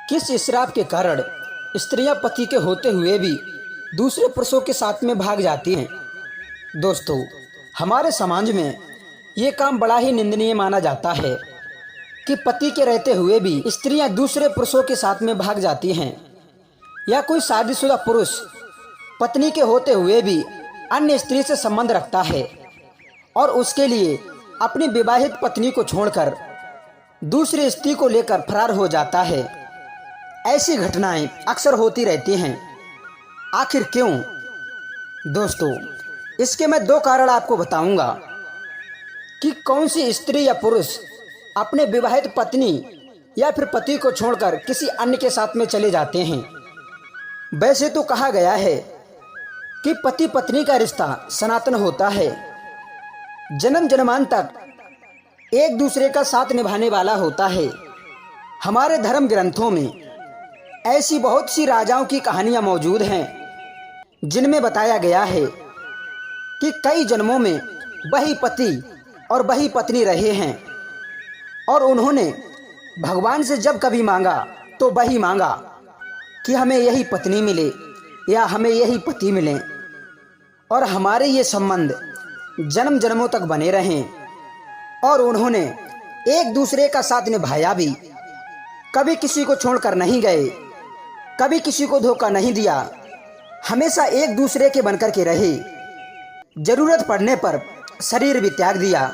किस श्राप के कारण स्त्रियां पति के होते हुए भी दूसरे पुरुषों के साथ में भाग जाती हैं। दोस्तों, हमारे समाज में ये काम बड़ा ही निंदनीय माना जाता है कि पति के रहते हुए भी स्त्रियां दूसरे पुरुषों के साथ में भाग जाती हैं, या कोई शादीशुदा पुरुष पत्नी के होते हुए भी अन्य स्त्री से संबंध रखता है और उसके लिए अपनी विवाहित पत्नी को छोड़कर दूसरी स्त्री को लेकर फरार हो जाता है। ऐसी घटनाएं अक्सर होती रहती हैं। आखिर क्यों? दोस्तों, इसके मैं दो कारण आपको बताऊंगा कि कौन सी स्त्री या पुरुष अपने विवाहित पत्नी या फिर पति को छोड़कर किसी अन्य के साथ में चले जाते हैं। वैसे तो कहा गया है कि पति पत्नी का रिश्ता सनातन होता है, जन्म जन्मांत तक एक दूसरे का साथ निभाने वाला होता है। हमारे धर्म ग्रंथों में ऐसी बहुत सी राजाओं की कहानियां मौजूद हैं जिनमें बताया गया है कि कई जन्मों में वही पति और वही पत्नी रहे हैं और उन्होंने भगवान से जब कभी मांगा तो वही मांगा कि हमें यही पत्नी मिले या हमें यही पति मिले और हमारे ये संबंध जन्म जन्मों तक बने रहें। और उन्होंने एक दूसरे का साथ निभाया भी, कभी किसी को छोड़कर नहीं गए, कभी किसी को धोखा नहीं दिया, हमेशा एक दूसरे के बनकर के रहे। जरूरत पड़ने पर शरीर भी त्याग दिया,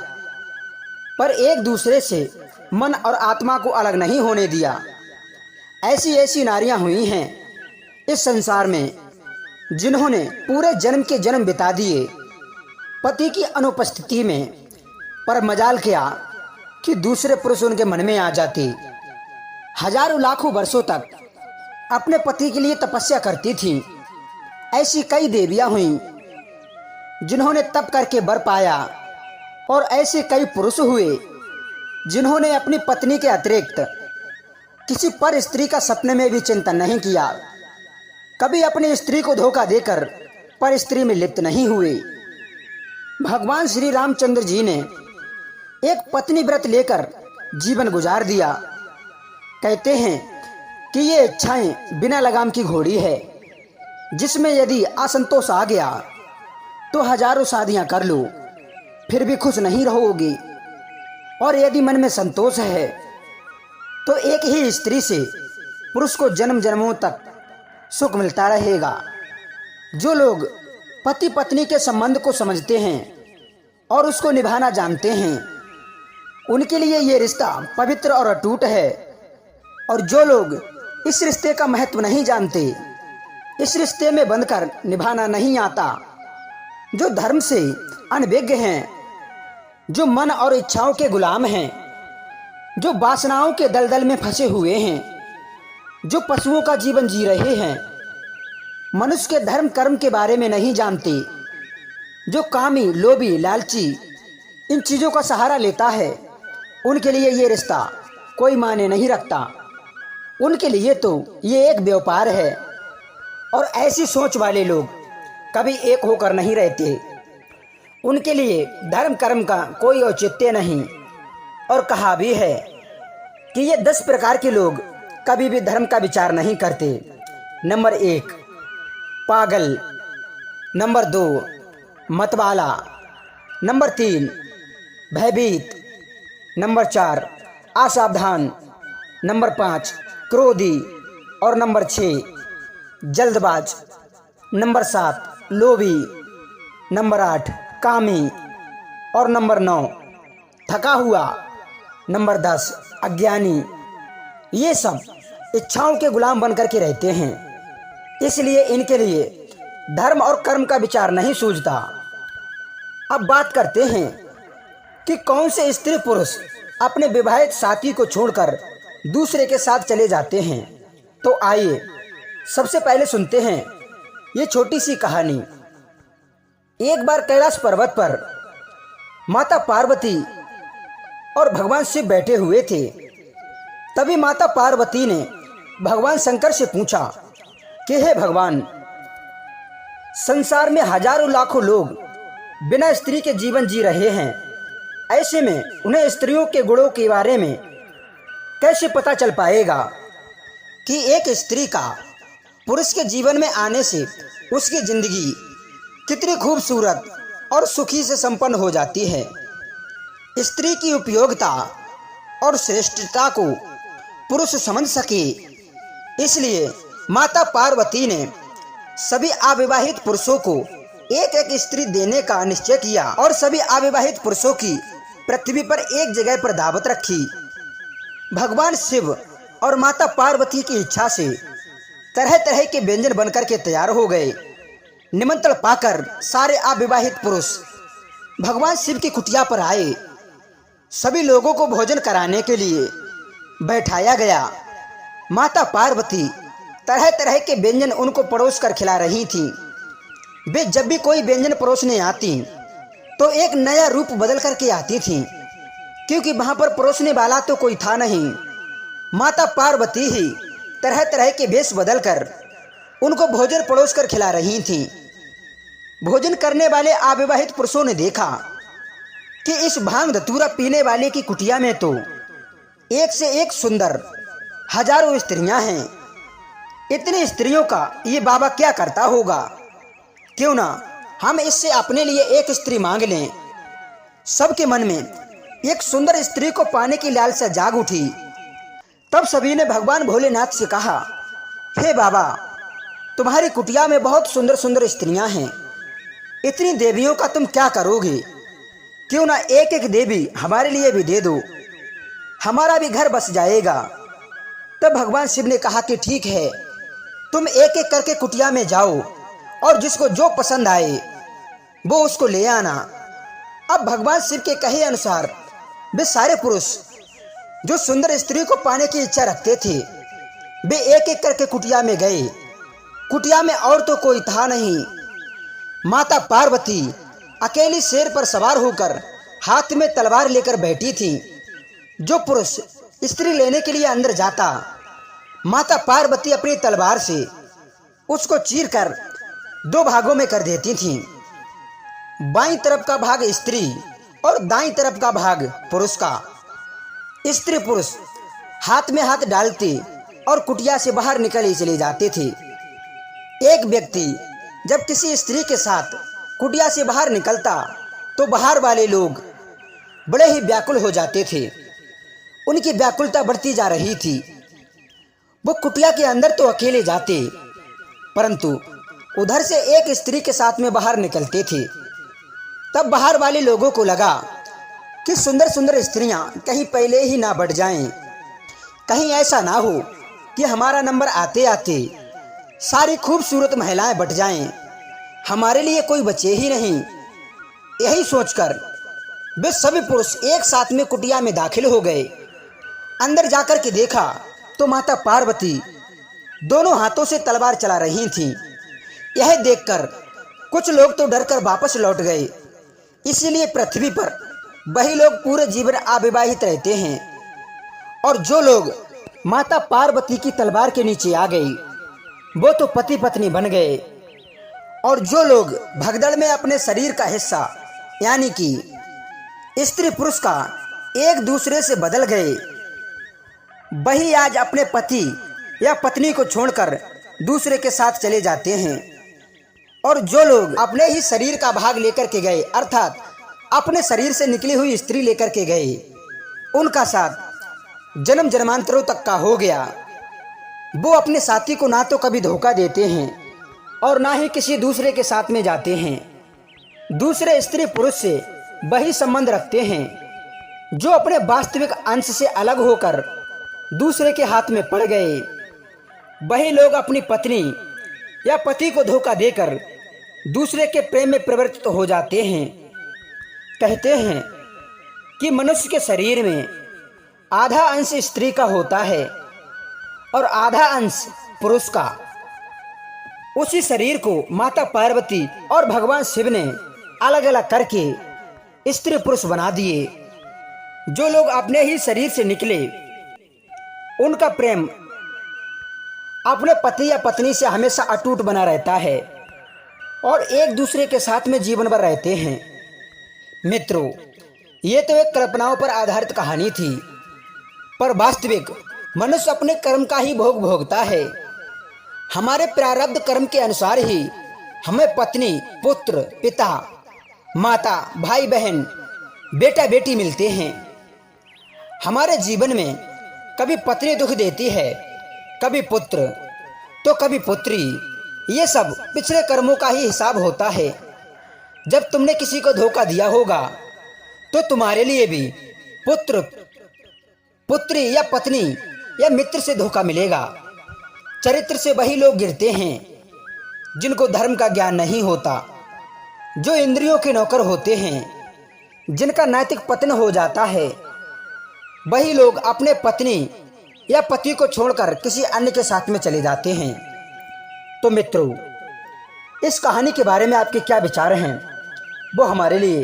पर एक दूसरे से मन और आत्मा को अलग नहीं होने दिया। ऐसी ऐसी नारियां हुई हैं इस संसार में जिन्होंने पूरे जन्म के जन्म बिता दिए पति की अनुपस्थिति में, पर मजाल क्या कि दूसरे पुरुष उनके मन में आ जाते। हजारों लाखों वर्षों तक अपने पति के लिए तपस्या करती थीं। ऐसी कई देवियां हुईं जिन्होंने तप करके वर पाया और ऐसे कई पुरुष हुए जिन्होंने अपनी पत्नी के अतिरिक्त किसी पर स्त्री का सपने में भी चिंतन नहीं किया, कभी अपनी स्त्री को धोखा देकर पर स्त्री में लिप्त नहीं हुए। भगवान श्री रामचंद्र जी ने एक पत्नी व्रत लेकर जीवन गुजार दिया। कहते हैं कि ये इच्छाएं बिना लगाम की घोड़ी है, जिसमें यदि असंतोष आ गया तो हजारों शादियां कर लो फिर भी खुश नहीं रहोगे, और यदि मन में संतोष है तो एक ही स्त्री से पुरुष को जन्म जन्मों तक सुख मिलता रहेगा। जो लोग पति पत्नी के संबंध को समझते हैं और उसको निभाना जानते हैं, उनके लिए ये रिश्ता पवित्र और अटूट है। और जो लोग इस रिश्ते का महत्व नहीं जानते, इस रिश्ते में बंधकर निभाना नहीं आता, जो धर्म से अनभिज्ञ हैं, जो मन और इच्छाओं के गुलाम हैं, जो वासनाओं के दलदल में फंसे हुए हैं, जो पशुओं का जीवन जी रहे हैं, मनुष्य के धर्म कर्म के बारे में नहीं जानते, जो कामी लोभी लालची इन चीज़ों का सहारा लेता है, उनके लिए ये रिश्ता कोई मायने नहीं रखता। उनके लिए तो ये एक व्यापार है। और ऐसी सोच वाले लोग कभी एक होकर नहीं रहते। उनके लिए धर्म कर्म का कोई औचित्य नहीं। और कहा भी है कि ये 10 प्रकार के लोग कभी भी धर्म का विचार नहीं करते। नंबर 1 पागल, नंबर 2 मतवाला, नंबर 3 भयभीत, नंबर 4 असावधान, नंबर 5 क्रोधी, और नंबर 6 जल्दबाज, नंबर 7 लोभी, नंबर 8 कामी, और नंबर 9 थका हुआ, नंबर 10 अज्ञानी। ये सब इच्छाओं के गुलाम बनकर के रहते हैं, इसलिए इनके लिए धर्म और कर्म का विचार नहीं सूझता। अब बात करते हैं कि कौन से स्त्री पुरुष अपने विवाहित साथी को छोड़कर दूसरे के साथ चले जाते हैं। तो आइए सबसे पहले सुनते हैं ये छोटी सी कहानी। एक बार कैलाश पर्वत पर माता पार्वती और भगवान शिव बैठे हुए थे। तभी माता पार्वती ने भगवान शंकर से पूछा कि हे भगवान, संसार में हजारों लाखों लोग बिना स्त्री के जीवन जी रहे हैं, ऐसे में उन्हें स्त्रियों के गुणों के बारे में कैसे पता चल पाएगा? कि एक स्त्री का पुरुष के जीवन में आने से उसकी जिंदगी कितनी खूबसूरत और सुखी से संपन्न हो जाती है। स्त्री की उपयोगिता और श्रेष्ठता को पुरुष समझ सके, इसलिए माता पार्वती ने सभी अविवाहित पुरुषों को एक एक स्त्री देने का निश्चय किया और सभी अविवाहित पुरुषों की पृथ्वी पर एक जगह पर दावत रखी। भगवान शिव और माता पार्वती की इच्छा से तरह तरह के व्यंजन बनकर के तैयार हो गए। निमंत्रण पाकर सारे अविवाहित पुरुष भगवान शिव की कुटिया पर आए। सभी लोगों को भोजन कराने के लिए बैठाया गया। माता पार्वती तरह तरह के व्यंजन उनको परोस कर खिला रही थीं। वे जब भी कोई व्यंजन परोसने आती तो एक नया रूप बदल करके आती थीं, क्योंकि वहां पर परोसने वाला तो कोई था नहीं। माता पार्वती ही तरह तरह के वेश बदलकर उनको भोजन परोस कर खिला रही थीं। भोजन करने वाले अविवाहित पुरुषों ने देखा कि इस भांग धतूरा पीने वाले की कुटिया में तो एक से एक सुंदर हजारों स्त्रियां हैं। इतनी स्त्रियों का ये बाबा क्या करता होगा? क्यों ना हम इससे अपने लिए एक स्त्री मांग लें। सबके मन में एक सुंदर स्त्री को पाने की लालसा जाग उठी। तब सभी ने भगवान भोलेनाथ से कहा, हे बाबा, तुम्हारी कुटिया में बहुत सुंदर सुंदर स्त्रियां हैं। इतनी देवियों का तुम क्या करोगे? क्यों ना एक एक देवी हमारे लिए भी दे दो, हमारा भी घर बस जाएगा। तब भगवान शिव ने कहा कि ठीक है, तुम एक एक करके कुटिया में जाओ और जिसको जो पसंद आए वो उसको ले आना। अब भगवान शिव के कहे अनुसार वे सारे पुरुष जो सुंदर स्त्री को पाने की इच्छा रखते थे, वे एक एक करके कुटिया में गए। कुटिया में और तो कोई था नहीं। माता पार्वती अकेली शेर पर सवार होकर हाथ में तलवार लेकर बैठी थी। जो पुरुष स्त्री लेने के लिए अंदर जाता, माता पार्वती अपनी तलवार से उसको चीरकर दो भागों में कर देती थीं। बाईं तरफ का भाग स्त्री और दाईं तरफ का भाग पुरुष का। स्त्री पुरुष हाथ में हाथ डालते और कुटिया से बाहर निकल ही चले जाते थे। एक व्यक्ति जब किसी स्त्री के साथ कुटिया से बाहर निकलता तो बाहर वाले लोग बड़े ही व्याकुल हो जाते थे। उनकी व्याकुलता बढ़ती जा रही थी। वो कुटिया के अंदर तो अकेले जाते, परंतु उधर से एक स्त्री के साथ में बाहर निकलते थे। तब बाहर वाले लोगों को लगा कि सुंदर सुंदर स्त्रियां कहीं पहले ही ना बढ़ जाएं, कहीं ऐसा ना हो कि हमारा नंबर आते आते सारी खूबसूरत महिलाएं बट जाएं, हमारे लिए कोई बचे ही नहीं। यही सोचकर वे सभी पुरुष एक साथ में कुटिया में दाखिल हो गए। अंदर जाकर के देखा तो माता पार्वती दोनों हाथों से तलवार चला रही थीं। यह देखकर कुछ लोग तो डरकर वापस लौट गए। इसीलिए पृथ्वी पर वही लोग पूरे जीवन अविवाहित रहते हैं, और जो लोग माता पार्वती की तलवार के नीचे आ गई वो तो पति पत्नी बन गए, और जो लोग भगदड़ में अपने शरीर का हिस्सा यानी कि स्त्री पुरुष का एक दूसरे से बदल गए, वही आज अपने पति या पत्नी को छोड़कर दूसरे के साथ चले जाते हैं। और जो लोग अपने ही शरीर का भाग लेकर के गए, अर्थात अपने शरीर से निकली हुई स्त्री लेकर के गए, उनका साथ जन्म जन्मांतरों तक का हो गया। वो अपने साथी को ना तो कभी धोखा देते हैं और ना ही किसी दूसरे के साथ में जाते हैं। दूसरे स्त्री पुरुष से वही संबंध रखते हैं जो अपने वास्तविक अंश से अलग होकर दूसरे के हाथ में पड़ गए। वही लोग अपनी पत्नी या पति को धोखा देकर दूसरे के प्रेम में प्रवृत्त हो जाते हैं। कहते हैं कि मनुष्य के शरीर में आधा अंश स्त्री का होता है और आधा अंश पुरुष का। उसी शरीर को माता पार्वती और भगवान शिव ने अलग अलग करके स्त्री पुरुष बना दिए। जो लोग अपने ही शरीर से निकले, उनका प्रेम अपने पति या पत्नी से हमेशा अटूट बना रहता है और एक दूसरे के साथ में जीवन भर रहते हैं। मित्रों, ये तो एक कल्पनाओं पर आधारित कहानी थी, पर वास्तविक मनुष्य अपने कर्म का ही भोग भोगता है। हमारे प्रारब्ध कर्म के अनुसार ही हमें पत्नी, पुत्र, पिता, माता, भाई बहन, बेटा बेटी मिलते हैं। हमारे जीवन में कभी पत्नी दुख देती है, कभी पुत्र तो कभी पुत्री। ये सब पिछले कर्मों का ही हिसाब होता है। जब तुमने किसी को धोखा दिया होगा तो तुम्हारे लिए भी पुत्र, पुत्री या पत्नी या मित्र से धोखा मिलेगा। चरित्र से वही लोग गिरते हैं जिनको धर्म का ज्ञान नहीं होता, जो इंद्रियों के नौकर होते हैं, जिनका नैतिक पतन हो जाता है। वही लोग अपने पत्नी या पति को छोड़कर किसी अन्य के साथ में चले जाते हैं। तो मित्रों, इस कहानी के बारे में आपके क्या विचार हैं, वो हमारे लिए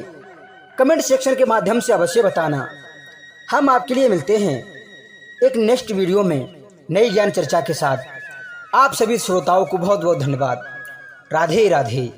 कमेंट सेक्शन के माध्यम से अवश्य बताना। हम आपके लिए मिलते हैं एक नेक्स्ट वीडियो में नई ज्ञान चर्चा के साथ। आप सभी श्रोताओं को बहुत बहुत धन्यवाद। राधे राधे।